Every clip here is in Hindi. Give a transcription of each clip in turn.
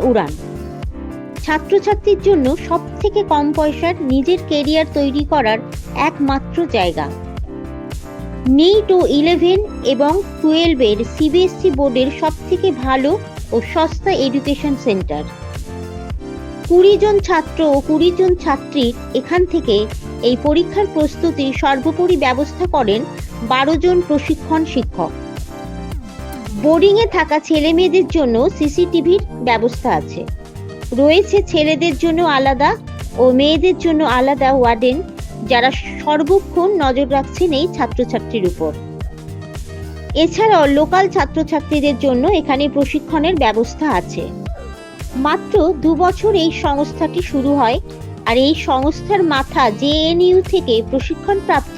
উড়ান ছাত্রছাত্রীর জন্য সবথেকে কম পয়সার নিজের কেরিয়ার তৈরি করার একমাত্র জায়গা। NEET ও 11 এবং 12-এর CBSE বোর্ডের সবথেকে ভালো ও সস্তা এডুকেশন সেন্টার। 20 জন ছাত্র ও 20 জন ছাত্রীর এখান থেকে এই পরীক্ষার প্রস্তুতির সর্বোপরি ব্যবস্থা করেন 12 জন প্রশিক্ষণ শিক্ষক। বোর্ডিংয়ে থাকা ছেলে মেয়েদের জন্য CCTVর ব্যবস্থা আছে। রয়েছে ছেলেদের জন্য আলাদা ও মেয়েদের জন্য আলাদা ওয়ার্ডেন, যারা সর্বক্ষণ নজর রাখছেন এই ছাত্রছাত্রীর উপর। এছাড়াও লোকাল ছাত্রছাত্রীদের জন্য এখানে প্রশিক্ষণের ব্যবস্থা আছে। মাত্র 2 বছর এই সংস্থাটি শুরু হয়, আর এই সংস্থার মাথা JNU থেকে প্রশিক্ষণপ্রাপ্ত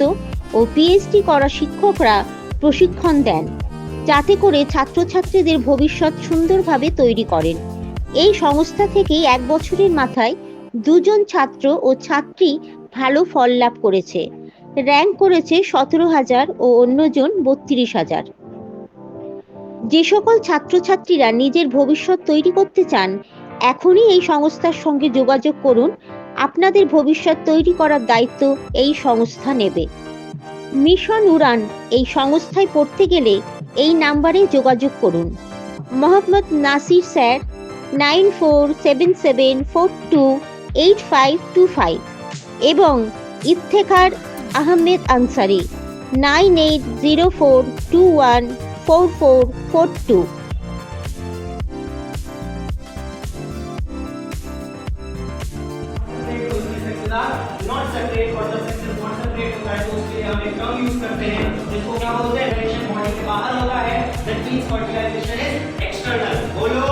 ও PhD করা শিক্ষকরা প্রশিক্ষণ দেন, যাতে করে ছাত্রছাত্রীদের ভবিষ্যৎ সুন্দরভাবে তৈরি করেন। এই সংস্থা থেকেই 1 বছরের মাথায় 2 জন ছাত্র ও ছাত্রী ভালো ফল লাভ করেছে। র্যাঙ্ক করেছে 17,000 ও অন্যজন 32,000। যে সকল ছাত্রছাত্রীরা নিজের ভবিষ্যৎ তৈরি করতে চান, এখনই এই সংস্থার সঙ্গে যোগাযোগ করুন। আপনাদের ভবিষ্যৎ তৈরি করার দায়িত্ব এই সংস্থা নেবে। মিশন উড়ান এই সংস্থায় পড়তে গেলে এই নাম্বারে যোগাযোগ করুন। মোহাম্মদ নাসির স্যার 9477428525 এবং ইফতেখার আহমেদ আনসারি 9804214442। नॉट सेपरेट और जब सेक्शन नॉट सेपरेट होता है तो उसके लिए हम एक टर्म यूज करते हैं जिसको क्या बोलते हैं, रिलेशन बॉडी के बाहर होता है, that means fertilization is external. बोलो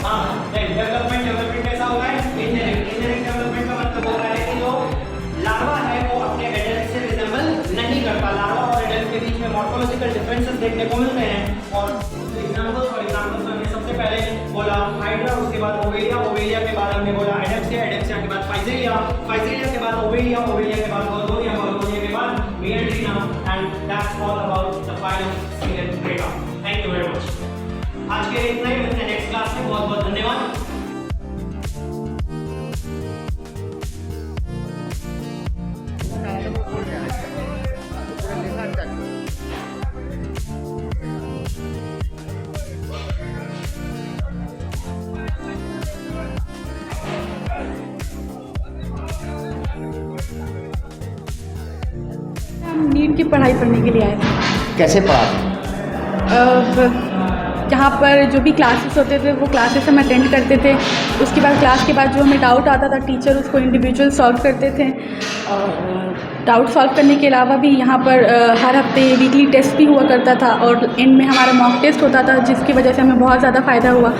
हां। देन डेवलपमेंट कैसा होता है, इनडायरेक्ट डेवलपमेंट का मतलब होता है कि जो लार्वा है वो अपने एडल्ट से रिजेंबल नहीं करता। लार्वा और एडल्ट के बीच में मॉर्फोलॉजिकल डिफरेंसेस देखने को मिलते हैं। और एग्जांपल्स हमने सबसे पहले बोला हाइड्रा, उसके बाद ओवेरिया, ओवेरिया के बाद हमने बोला एडेप्सिया, एडेप्सिया के बाद फाइजेरिया, फाइजेरिया के बाद ओवेरिया, ओवेरिया के बाद गोल्गोनिया, गोल्गोनिया के बाद मियोट्रिना, and that's all about the phylum single breakup. Thank you very much. आज के लिए इतना ही, मिलते हैं नेक्स्ट क्लास में। बहुत बहुत धन्यवाद। नीट की पढ़ाई पढ़ने के लिए आए थे। कैसे पढ़ा? यहाँ पर जो भी क्लासेस होते थे वो क्लासेस हम अटेंड करते थे। उसके बाद क्लास के बाद जो हमें डाउट आता था टीचर उसको इंडिविजुअल सॉल्व करते थे। और डाउट सॉल्व करने के अलावा भी यहाँ पर हर हफ्ते वीकली टेस्ट भी हुआ करता था, और एंड में हमारा मॉक टेस्ट होता था, जिसकी वजह से हमें बहुत ज़्यादा फ़ायदा हुआ।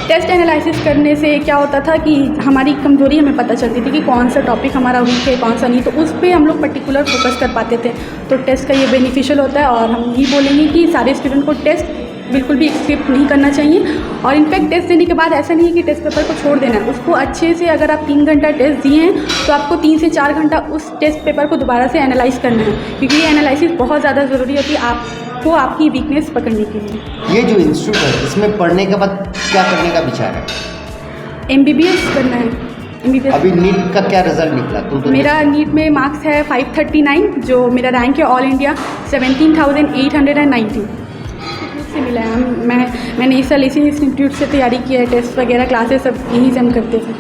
टेस्ट एनालिसिस करने से क्या होता था कि हमारी कमज़ोरी हमें पता चलती थी कि कौन सा टॉपिक हमारा वीक है, कौन सा नहीं, तो उस पर हम लोग पर्टिकुलर फोकस कर पाते थे। तो टेस्ट का ये बेनिफिशियल होता है, और हम यही बोलेंगे कि सारे स्टूडेंट को टेस्ट बिल्कुल भी स्किप नहीं करना चाहिए। और इनफैक्ट टेस्ट देने के बाद ऐसा नहीं है कि टेस्ट पेपर को छोड़ देना है, उसको अच्छे से, अगर आप 3 घंटा टेस्ट दिए हैं तो आपको 3 से 4 घंटा उस टेस्ट पेपर को दोबारा से एनालाइज करना है, क्योंकि ये एनालिसिस बहुत ज़्यादा ज़रूरी होती है आपको आपकी वीकनेस पकड़ने के लिए। ये जो इंस्टीट्यूट है इसमें पढ़ने के बाद क्या करने का विचार है? MBBS करना है। MBBS अभी नीट का क्या रिजल्ट निकला? तुम तो मेरा नीट में मार्क्स है 539, जो मेरा रैंक है ऑल इंडिया 17,890 से मिला है। मैंने इस साल इसी इंस्टीट्यूट से तैयारी की है, टेस्ट वगैरह क्लासेस सब यहीं से हम करते थे।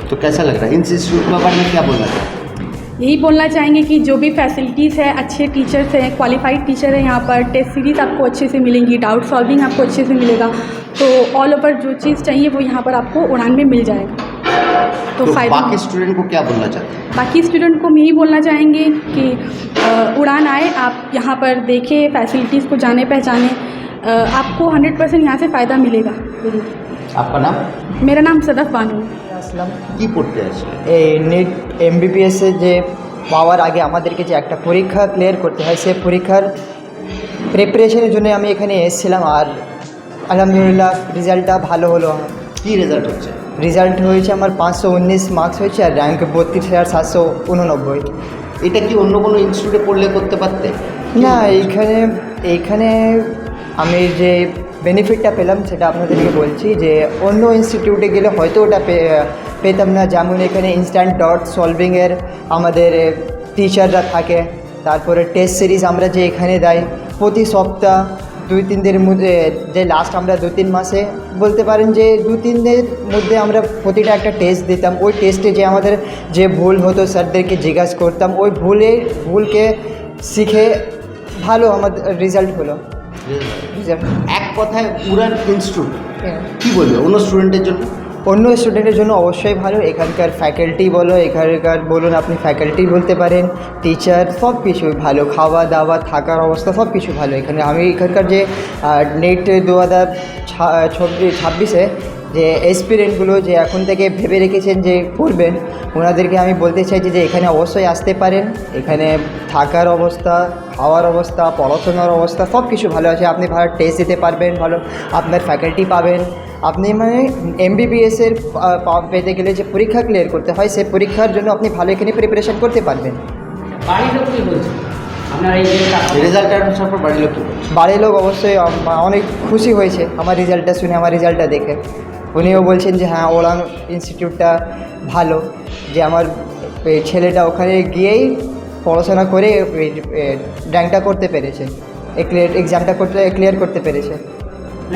तो कैसा लग रहा है इंस्टीट्यूट में पढ़ने? क्या बोलना चाहते हैं? यही बोलना चाहेंगे कि जो भी फैसिलिटीज़ है, अच्छे टीचर्स हैं, क्वालिफाइड टीचर है यहाँ पर, टेस्ट सीरीज़ आपको अच्छे से मिलेंगी, डाउट सॉल्विंग आपको अच्छे से मिलेगा, तो ऑल ओवर जो चीज़ चाहिए वो यहाँ पर आपको उड़ान में मिल जाएगा। तो बाकी स्टूडेंट को क्या बोलना चाहते हैं? बाकी स्टूडेंट को हम यही बोलना चाहेंगे कि उड़ान आए, आप यहाँ पर देखें, फैसिलिटीज़ को जाने पहचाने, आपको 100% यहाँ से फ़ायदा मिलेगा। आपका नाम? मेरा नाम सदफ बानू। আসলাম। কি পড়তে আসলে? এই নিট MBBS এ যে পাওয়ার আগে আমাদেরকে যে একটা পরীক্ষা ক্লিয়ার করতে হয়, সেই পরীক্ষার প্রিপারেশনের জন্য আমি এখানে এসেছিলাম। আর আলহামদুলিল্লাহ রেজাল্টটা ভালো হলো। কি রেজাল্ট হচ্ছে? রেজাল্ট হয়েছে আমার 519 মার্কস হয়েছে, আর র্যাঙ্ক 32,789। এটা কি অন্য কোনো ইনস্টিটিউটে পড়লে করতে পারতে? না, এইখানে আমি যে বেনিফিটটা পেলাম সেটা আপনাদেরকে বলছি যে অন্য ইনস্টিটিউটে গেলে হয়তো ওটা পেতাম না। যেমন এখানে ইনস্ট্যান্ট ডট সলভিংয়ের আমাদের টিচাররা থাকে, তারপরে টেস্ট সিরিজ আমরা যে এখানে দেয় প্রতি সপ্তাহ 2-3 দিনের মধ্যে, যে লাস্ট আমরা 2-3 মাসে বলতে পারেন যে 2-3 দিনের মধ্যে আমরা প্রতিটা একটা টেস্ট দিতাম। ওই টেস্টে যে আমাদের যে ভুল হতো স্যারদেরকে জিজ্ঞাসা করতাম, ওই ভুলকে শিখে ভালো আমাদের রেজাল্ট হলো। রেজাল্ট এক কথায় উড়ান ইনস্টিটিউট কি বলবে অন্য স্টুডেন্টের জন্য? অন্য স্টুডেন্টের জন্য অবশ্যই ভালো। এখানকার ফ্যাকাল্টি বলো, এখানকার বলুন আপনি ফ্যাকাল্টি বলতে পারেন, টিচার সব কিছুই ভালো, খাওয়া দাওয়া থাকার অবস্থা সব কিছু ভালো এখানে। আমি এখানকার যে নেট 2026-এ যে এক্সপিরিয়েন্সগুলো যে এখন থেকে ভেবে রেখেছেন যে করবেন, ওনাদেরকে আমি বলতে চাইছি যে এখানে অবশ্যই আসতে পারেন। এখানে থাকার অবস্থা, খাওয়ার অবস্থা, পড়াশোনার অবস্থা সব কিছু ভালো আছে। আপনি ভালো টেস্ট দিতে পারবেন, ভালো আপনার ফ্যাকাল্টি পাবেন। আপনি মানে MBBS-এর পেতে গেলে যে পরীক্ষা ক্লিয়ার করতে হয়, সেই পরীক্ষার জন্য আপনি ভালো এখানে প্রিপারেশন করতে পারবেন। বাড়ির লোক কি বলছে আপনার এই যে রেজাল্ট আসার পর বাড়ির লোক কি বলছে? বাড়ির লোক অবশ্যই অনেক খুশি হয়েছে আমার রেজাল্টটা শুনে, আমার রেজাল্টটা দেখে। উনিও বলছেন যে হ্যাঁ ওরাং ইনস্টিটিউটটা ভালো, যে আমার ছেলেটা ওখানে গিয়েই পড়াশোনা করে র্যাঙ্কটা করতে পেরেছে, এক্সামটা ক্লিয়ার করতে পেরেছে।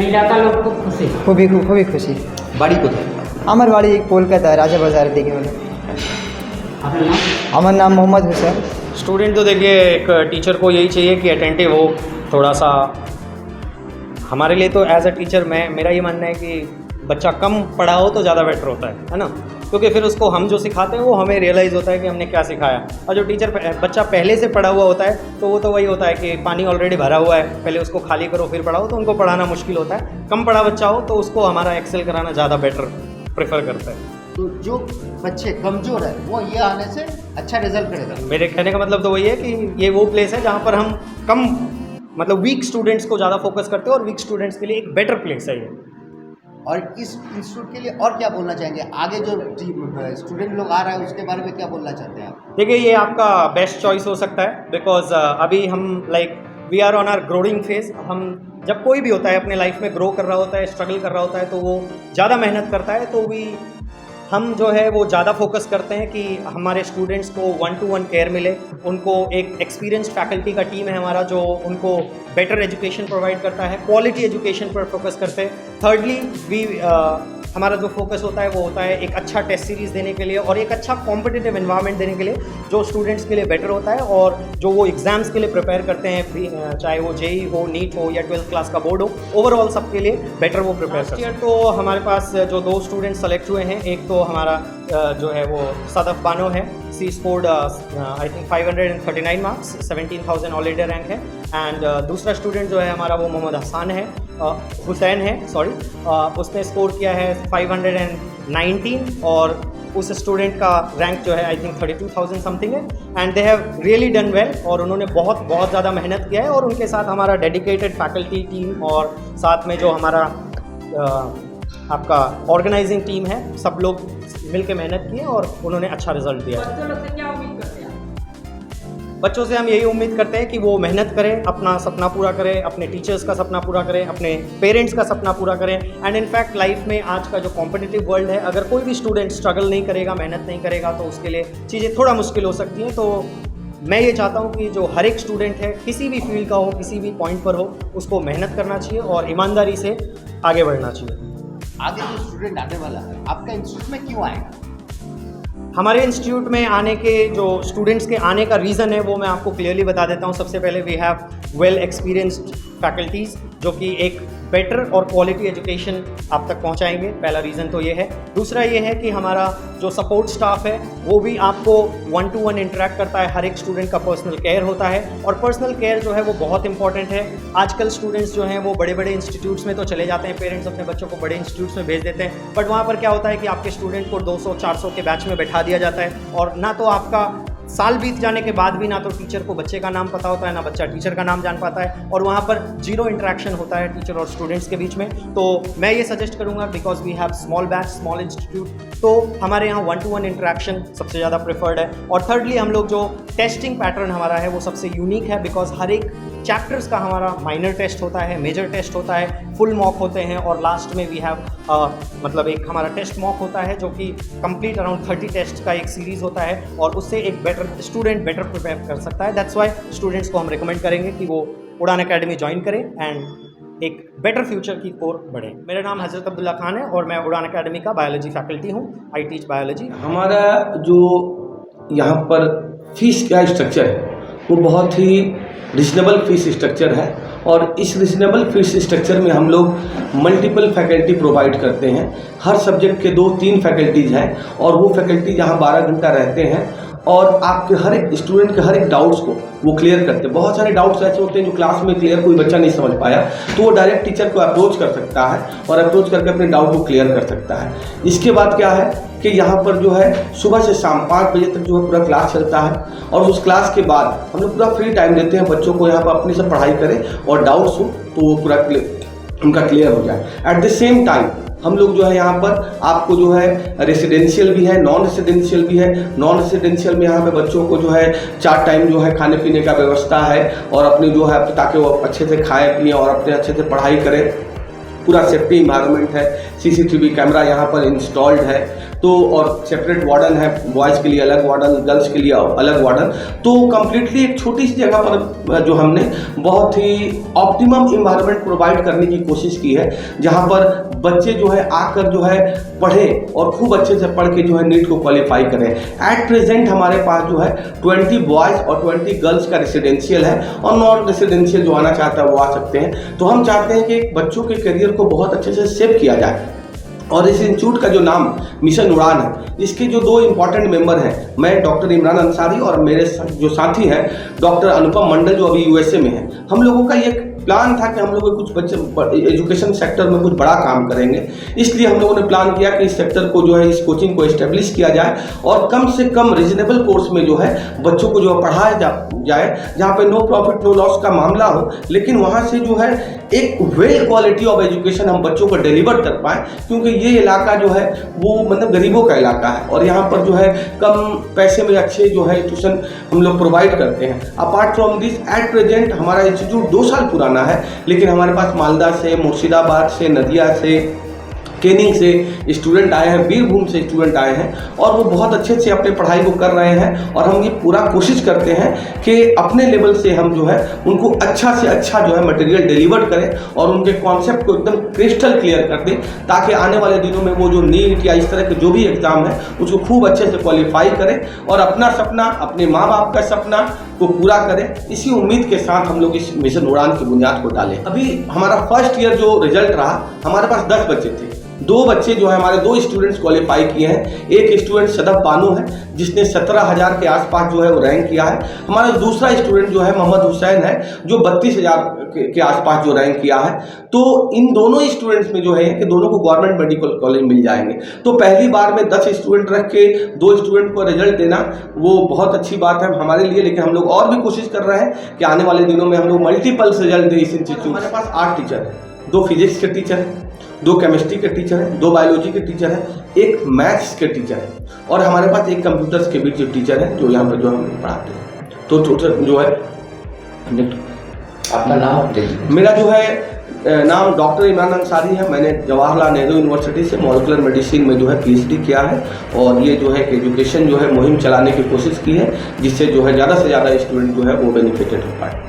এলাকার লোক খুব খুশি। খুবই খুশি। বাড়ি কোথায়? আমার বাড়ি কলকাতা রাজাবাজারের দিকে হলো। আপনার নাম? আমার नाम मोहम्मद हुसैन। स्टूडेंट तो देखिए एक टीचर को यही चाहिए कि अटेंटिव हो थोड़ा सा। हमारे लिए तो एज अ टीचर मेरा ये मानना है कि बच्चा कम पढ़ा हो तो ज़्यादा बेटर होता है ना, क्योंकि फिर उसको हम जो सिखाते हैं वो हमें रियलाइज़ होता है कि हमने क्या सिखाया। और जो टीचर बच्चा पहले से पढ़ा हुआ होता है तो वो तो वही होता है कि पानी ऑलरेडी भरा हुआ है, पहले उसको खाली करो फिर पढ़ाओ, तो उनको पढ़ाना मुश्किल होता है। कम पढ़ा बच्चा हो तो उसको हमारा एक्सेल कराना ज़्यादा बेटर प्रेफर करता है। तो जो बच्चे कमज़ोर है वो ये आने से अच्छा रिजल्ट करेगा। मेरे कहने का मतलब तो वही है कि ये वो प्लेस है जहाँ पर हम कम मतलब वीक स्टूडेंट्स को ज़्यादा फोकस करते हैं और वीक स्टूडेंट्स के लिए एक बेटर प्लेस है ये। और इस इंस्टीट्यूट के लिए और क्या बोलना चाहेंगे? आगे जो स्टूडेंट लोग आ रहा है उसके बारे में क्या बोलना चाहते हैं आप? देखिए ये आपका बेस्ट चॉइस हो सकता है, बिकॉज अभी हम we are on our growing phase. हम जब कोई भी होता है अपने लाइफ में ग्रो कर रहा होता है, स्ट्रगल कर रहा होता है, तो वो ज़्यादा मेहनत करता है। तो हम जो है वो ज़्यादा फोकस करते हैं कि हमारे स्टूडेंट्स को 1-to-1 केयर मिले, उनको एक एक्सपीरियंस्ड फैकल्टी का टीम है हमारा जो उनको बेटर एजुकेशन प्रोवाइड करता है, क्वालिटी एजुकेशन पर फोकस करते हैं। थर्डली हमारा जो फोकस होता है वो होता है एक अच्छा टेस्ट सीरीज़ देने के लिए और एक अच्छा कॉम्पिटिटिव एनवायरनमेंट देने के लिए जो स्टूडेंट्स के लिए बेटर होता है, और जो वो एग्ज़ाम्स के लिए प्रिपेयर करते हैं, चाहे वो JEE हो, नीट हो या 12th क्लास का बोर्ड हो, ओवरऑल सबके लिए बेटर वो प्रिपेयर करते हैं। तो हमारे पास जो 2 स्टूडेंट्स सेलेक्ट हुए हैं, एक तो हमारा जो है वो सदफ बानो है, she scored I think 539 marks, 17,000 all India rank है। एंड दूसरा स्टूडेंट जो है हमारा वो मोहम्मद हसन है, हुसैन है सॉरी, उसने स्कोर किया है 519 और उस स्टूडेंट का रैंक जो है आई थिंक 32,000 समथिंग है। And they have really done well, और उन्होंने बहुत ज़्यादा मेहनत किया है, और उनके साथ हमारा डेडिकेटेड फैकल्टी टीम और साथ में जो हमारा आपका ऑर्गेनाइजिंग टीम है, सब लोग मिलकर मेहनत किए और उन्होंने अच्छा रिजल्ट दिया। बच्चों से हम यही उम्मीद करते हैं कि वो मेहनत करें, अपना सपना पूरा करें, अपने टीचर्स का सपना पूरा करें, अपने पेरेंट्स का सपना पूरा करें। एंड इनफैक्ट लाइफ में आज का जो कॉम्पिटिटिव वर्ल्ड है, अगर कोई भी स्टूडेंट स्ट्रगल नहीं करेगा, मेहनत नहीं करेगा, तो उसके लिए चीज़ें थोड़ा मुश्किल हो सकती हैं। तो मैं ये चाहता हूँ कि जो हर एक स्टूडेंट है, किसी भी फील्ड का हो, किसी भी पॉइंट पर हो, उसको मेहनत करना चाहिए और ईमानदारी से आगे बढ़ना चाहिए। आगे जो स्टूडेंट आने वाला है आपका इंस्टीट्यूट में क्यों आएगा? हमारे इंस्टीट्यूट में आने के जो स्टूडेंट्स के आने का रीज़न है वो मैं आपको क्लियरली बता देता हूँ। सबसे पहले we have well experienced faculties जो कि एक बेटर और क्वालिटी एजुकेशन आप तक पहुँचाएंगे। पहला रीज़न तो ये है। दूसरा ये है कि हमारा जो सपोर्ट स्टाफ है वो भी आपको 1-to-1 इंटरेक्ट करता है, हर एक स्टूडेंट का पर्सनल केयर होता है, और पर्सनल केयर जो है वो बहुत इंपॉर्टेंट है। आजकल स्टूडेंट्स जो हैं वो बड़े बड़े इंस्टीट्यूट्स में तो चले जाते हैं, पेरेंट्स अपने बच्चों को बड़े इंस्टीट्यूट्स में भेज देते हैं, बट वहाँ पर क्या होता है कि आपके स्टूडेंट को 200-400 के बैच में बैठा दिया जाता है, और ना तो आपका साल बीत जाने के बाद भी ना तो टीचर को बच्चे का नाम पता होता है, ना बच्चा टीचर का नाम जान पाता है, और वहाँ पर जीरो इंटरेक्शन होता है टीचर और स्टूडेंट्स के बीच में। तो मैं ये सजेस्ट करूँगा, because we have small batch, small institute, तो हमारे यहाँ 1-to-1 इंटरेक्शन सबसे ज़्यादा प्रेफर्ड है। और थर्डली हम लोग जो टेस्टिंग पैटर्न हमारा है वो सबसे यूनिक है, बिकॉज हर एक चैप्टर्स का हमारा माइनर टेस्ट होता है, मेजर टेस्ट होता है, फुल मॉक होते हैं और लास्ट में वी हैव मतलब एक हमारा टेस्ट मॉक होता है जो कि कंप्लीट अराउंड 30 टेस्ट का एक सीरीज़ होता है और उससे एक स्टूडेंट बेटर प्रिपेयर कर सकता है। दैट्स वाई स्टूडेंट्स को हम रिकमेंड करेंगे कि वो उड़ान अकेडमी ज्वाइन करें एंड एक बेटर फ्यूचर की ओर बढ़ें। मेरा नाम हज़रत अब्दुल्ला खान है और मैं उड़ान अकेडमी का बायोलॉजी फैकल्टी हूँ। I teach biology. हमारा जो यहाँ पर फीस का स्ट्रक्चर है वो बहुत ही रिजनेबल फीस स्ट्रक्चर है और इस रिजनेबल फीस स्ट्रक्चर में हम लोग मल्टीपल फैकल्टी प्रोवाइड करते हैं। हर सब्जेक्ट के 2-3 फैकल्टीज़ हैं और वो फैकल्टी यहाँ 12 घंटा रहते हैं और आपके हर एक स्टूडेंट के हर एक डाउट्स को वो क्लियर करते हैं। बहुत सारे डाउट्स ऐसे होते हैं जो क्लास में क्लियर कोई बच्चा नहीं समझ पाया तो वो डायरेक्ट टीचर को अप्रोच कर सकता है और अप्रोच करके अपने डाउट को क्लियर कर सकता है। इसके बाद क्या है कि यहाँ पर जो है सुबह से शाम 5 बजे तक जो है पूरा क्लास चलता है और उस क्लास के बाद हम लोग पूरा फ्री टाइम देते हैं बच्चों को यहाँ पर अपनी से पढ़ाई करें और डाउट्स हो तो वो पूरा उनका क्लियर हो जाए। एट द सेम टाइम हम लोग जो है यहाँ पर आपको जो है रेसिडेंशियल भी है, नॉन रेसिडेंशियल भी है। नॉन रेसिडेंशियल में यहाँ पे बच्चों को जो है 4 टाइम जो है खाने पीने का व्यवस्था है और अपनी जो है ताकि वो अच्छे से खाएं पिएं और अपने अच्छे से पढ़ाई करें। पूरा सेफ्टी इन्वायरमेंट है, CCTV कैमरा यहाँ पर इंस्टॉल्ड है तो और सेपरेट वार्डन है, बॉयज़ के लिए अलग वार्डन, गर्ल्स के लिए अलग वार्डन। तो कम्प्लीटली एक छोटी सी जगह पर जो हमने बहुत ही ऑप्टिमम इन्वायरमेंट प्रोवाइड करने की कोशिश की है जहाँ पर बच्चे जो है आकर जो है पढ़ें और खूब अच्छे से पढ़ के जो है नीट को क्वालिफाई करें। एट प्रेजेंट हमारे पास जो है 20 बॉयज़ और 20 गर्ल्स का रेसिडेंशियल है और नॉन रेसिडेंशियल जो आना चाहता है वो आ सकते हैं। तो हम चाहते हैं कि बच्चों के करियर को बहुत अच्छे से सेव किया जाए और इस इंस्टीट्यूट का जो नाम मिशन उड़ान है इसके जो 2 इम्पॉर्टेंट मेंबर हैं, मैं डॉक्टर इमरान अंसारी और मेरे जो साथी हैं डॉक्टर अनुपम मंडल जो अभी USA में हैं। हम लोगों का ये प्लान था कि हम लोग कुछ बच्चे एजुकेशन सेक्टर में कुछ बड़ा काम करेंगे, इसलिए हम लोगों ने प्लान किया कि इस सेक्टर को जो है इस कोचिंग को एस्टेब्लिश किया जाए और कम से कम रीजनेबल कोर्स में जो है बच्चों को जो है पढ़ाया जाए जहाँ पे नो प्रॉफिट नो लॉस का मामला हो, लेकिन वहाँ से जो है एक वेल क्वालिटी ऑफ एजुकेशन हम बच्चों को डिलीवर कर पाएँ क्योंकि ये इलाका जो है वो मतलब गरीबों का इलाका है और यहाँ पर जो है कम पैसे में अच्छे जो है ट्यूशन हम लोग प्रोवाइड करते हैं। Apart from this at present हमारा इंस्टीट्यूट 2 साल पुराना है लेकिन हमारे पास मालदा से, मुर्शिदाबाद से, नदिया से, केनिंग से स्टूडेंट आए हैं, बीरभूम से स्टूडेंट आए हैं और वो बहुत अच्छे से अपने पढ़ाई को कर रहे हैं और हम ये पूरा कोशिश करते हैं कि अपने लेवल से हम जो है उनको अच्छा से अच्छा जो है मटेरियल डिलीवर करें और उनके कॉन्सेप्ट को एकदम क्रिस्टल क्लियर कर दें ताकि आने वाले दिनों में वो जो नीट या इस तरह के जो भी एग्ज़ाम है उसको खूब अच्छे से क्वालिफाई करें और अपना सपना, अपने माँ बाप का सपना को पूरा करें। इसी उम्मीद के साथ हम लोग इस मिशन उड़ान की बुनियाद को डालें। अभी हमारा फर्स्ट ईयर जो रिजल्ट रहा हमारे पास 10 बच्चे थे। 2 बच्चे जो है हमारे 2 स्टूडेंट्स क्वालिफाई किए हैं। एक स्टूडेंट सदफ बानो है जिसने 17,000 के आसपास जो है वो रैंक किया है। हमारा दूसरा स्टूडेंट जो है मोहम्मद हुसैन है जो 32,000 के आसपास जो रैंक किया है। तो इन दोनों स्टूडेंट्स में जो है कि दोनों को गवर्नमेंट मेडिकल कॉलेज मिल जाएंगे। तो पहली बार में 10 स्टूडेंट रख के 2 स्टूडेंट को रिजल्ट देना वो बहुत अच्छी बात है हमारे लिए, लेकिन हम लोग और भी कोशिश कर रहे हैं कि आने वाले दिनों में हम लोग मल्टीपल रिजल्ट दें इस इंस्टीट्यूट। हमारे पास 8 टीचर हैं, 2 फिजिक्स के टीचर हैं, 2 केमिस्ट्री के टीचर हैं, 2 बायोलॉजी के टीचर हैं, 1 मैथ्स के टीचर है और हमारे पास 1 कंप्यूटर्स के भी जो टीचर हैं जो यहाँ पर जो हम पढ़ाते हैं। तो टोटल जो है आपका नाम? मेरा जो है नाम डॉक्टर इमरान अंसारी है। मैंने जवाहरलाल नेहरू यूनिवर्सिटी से मॉलिक्यूलर मेडिसिन में जो है PhD किया है और ये जो है एजुकेशन जो है मुहिम चलाने की कोशिश की है जिससे जो है ज़्यादा से ज़्यादा स्टूडेंट जो है वो बेनिफिटेड हो पाए।